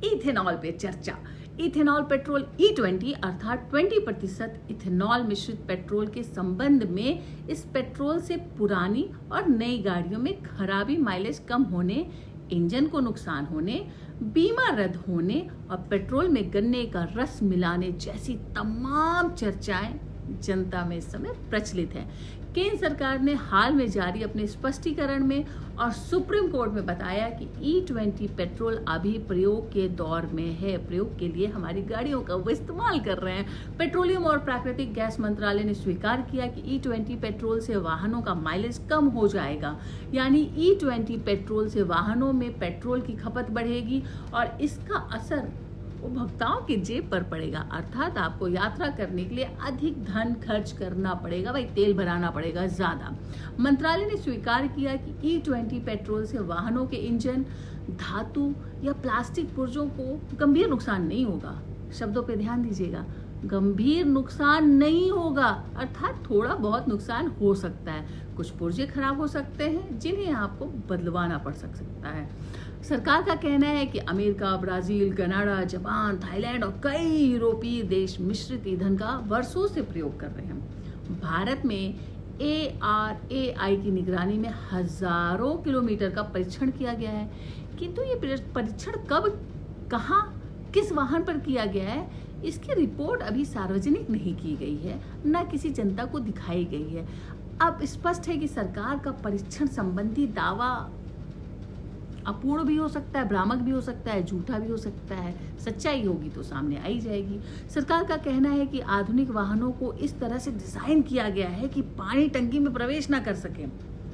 Ethanol पे चर्चा। Ethanol petrol E20 अर्थात 20% इथेनॉल मिश्रित पेट्रोल के संबंध में इस पेट्रोल से पुरानी और नई गाड़ियों में खराबी, माइलेज कम होने, इंजन को नुकसान होने, बीमा रद्द होने और पेट्रोल में गन्ने का रस मिलाने जैसी तमाम चर्चाएं जनता में इस समय प्रचलित है। केंद्र सरकार ने हाल में जारी अपने स्पष्टीकरण में और सुप्रीम कोर्ट में बताया कि E20 पेट्रोल अभी प्रयोग के दौर में है। प्रयोग के लिए हमारी गाड़ियों का वो इस्तेमाल कर रहे हैं। पेट्रोलियम और प्राकृतिक गैस मंत्रालय ने स्वीकार किया कि E20 पेट्रोल से वाहनों का माइलेज कम हो जाएगा, यानी E20 पेट्रोल से वाहनों में पेट्रोल की खपत बढ़ेगी और इसका असर उपभोक्ताओं की जेब पर पड़ेगा। अर्थात आपको यात्रा करने के लिए अधिक धन खर्च करना पड़ेगा, भाई तेल भराना पड़ेगा ज्यादा। मंत्रालय ने स्वीकार किया कि E20 पेट्रोल से वाहनों के इंजन, धातु या प्लास्टिक पुर्जों को गंभीर नुकसान नहीं होगा। शब्दों पे ध्यान दीजिएगा, गंभीर नुकसान नहीं होगा, अर्थात थोड़ा बहुत नुकसान हो सकता है। कुछ पुर्जे खराब हो सकते हैं जिन्हें आपको बदलवाना पड़ सकता है। सरकार का कहना है कि America, Brazil, Canada, Japan, Thailand और कई यूरोपीय देश मिश्रित ईंधन का वर्षों से प्रयोग कर रहे हैं। भारत में ARAI की निगरानी में हजारों किलोमीटर का परीक्षण किया गया है, किंतु ये परीक्षण कब, कहां, किस वाहन पर किया गया है, इसकी रिपोर्ट अभी सार्वजनिक नहीं की गई है, न किसी जनता को दिखाई गई है। अब स्पष्ट है कि सरकार का परीक्षण संबंधी दावा अपूर्ण भी हो सकता है, भ्रामक भी हो सकता है, झूठा भी हो सकता है। सच्चाई होगी तो सामने आई जाएगी। सरकार का कहना है कि आधुनिक वाहनों को इस तरह से डिजाइन किया गया है कि पानी टंकी में प्रवेश ना कर सके,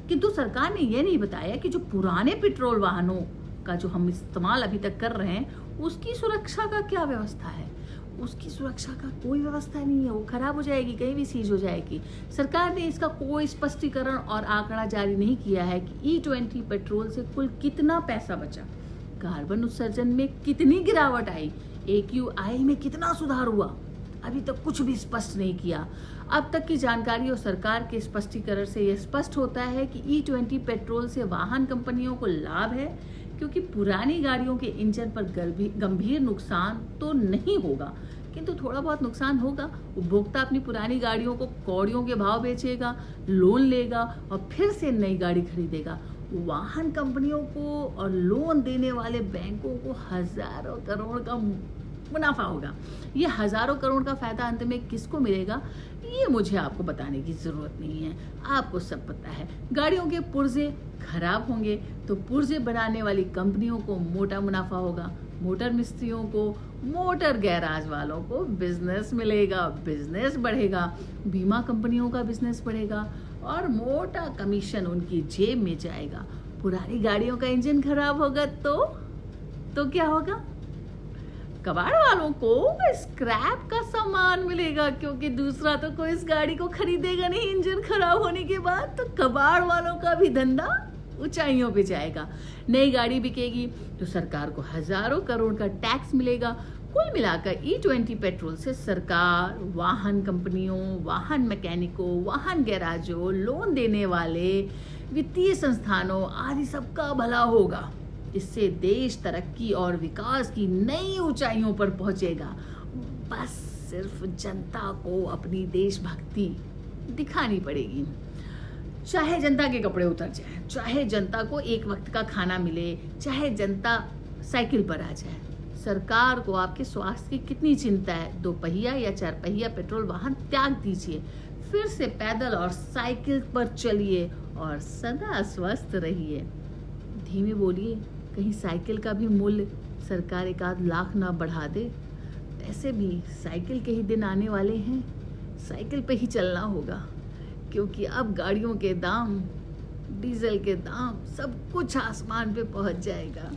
किंतु सरकार ने यह नहीं बताया कि जो पुराने पेट्रोल वाहनों का जो हम इस्तेमाल अभी तक कर रहे हैं उसकी सुरक्षा का क्या व्यवस्था है। उसकी सुरक्षा का कोई व्यवस्था नहीं है, वो खराब हो जाएगी, कहीं भी सीज हो जाएगी। सरकार ने इसका कोई स्पष्टीकरण और आंकड़ा जारी नहीं किया है कि E20 पेट्रोल से कुल कितना पैसा बचा, कार्बन उत्सर्जन में कितनी गिरावट आई, AQI में कितना सुधार हुआ, अभी तक कुछ भी स्पष्ट नहीं किया। अब तक की जानकारी और सरकार के स्पष्टीकरण से यह स्पष्ट होता है कि E20 पेट्रोल से वाहन कंपनियों को लाभ है, क्योंकि पुरानी गाड़ियों के इंजन पर गंभीर नुकसान तो नहीं होगा, किंतु थोड़ा बहुत नुकसान होगा। उपभोक्ता अपनी पुरानी गाड़ियों को कौड़ियों के भाव बेचेगा, लोन लेगा और फिर से नई गाड़ी खरीदेगा। वाहन कंपनियों को और लोन देने वाले बैंकों को हजारों करोड़ का मुनाफा होगा। ये हजारों करोड़ का फायदा अंत में किसको मिलेगा, ये मुझे आपको बताने की जरूरत नहीं है, आपको सब पता है। गाड़ियों के पुर्जे खराब होंगे तो पुर्जे बनाने वाली कंपनियों को मोटा मुनाफा होगा, मोटर मिस्त्रियों को, मोटर गैराज वालों को बिजनेस मिलेगा, बिजनेस बढ़ेगा, बीमा कंपनियों का बिजनेस बढ़ेगा और मोटा कमीशन उनकी जेब में जाएगा। पुरानी गाड़ियों का इंजन खराब होगा तो क्या होगा, कबाड़ वालों को स्क्रैप का सामान मिलेगा, क्योंकि दूसरा तो कोई इस गाड़ी को खरीदेगा नहीं इंजन खराब होने के बाद। तो कबाड़ वालों का भी धंधा ऊंचाइयों पे जाएगा। नई गाड़ी बिकेगी तो सरकार को हजारों करोड़ का टैक्स मिलेगा। कुल मिलाकर E20 पेट्रोल से सरकार, वाहन कंपनियों, वाहन मैकेनिकों, वाहन गैराजों, लोन देने वाले, वित्तीय संस्थानों आदि सबका भला होगा। इससे देश तरक्की और विकास की नई ऊंचाइयों पर पहुंचेगा। बस सिर्फ जनता को अपनी देशभक्ति दिखानी पड़ेगी। चाहे जनता के कपड़े उतर जाए, चाहे जनता को एक वक्त का खाना मिले, चाहे जनता साइकिल पर आ जाए, सरकार को आपके स्वास्थ्य की कितनी चिंता है। 2 पहिया या 4 पहिया पेट्रोल वाहन त्याग दीजिए, फिर से पैदल और साइकिल पर चलिए और सदा स्वस्थ रहिए। धीमे बोलिए, कहीं साइकिल का भी मूल्य सरकार 1 लाख ना बढ़ा दे। ऐसे भी साइकिल के ही दिन आने वाले हैं, साइकिल पे ही चलना होगा, क्योंकि अब गाड़ियों के दाम, डीजल के दाम, सब कुछ आसमान पे पहुंच जाएगा।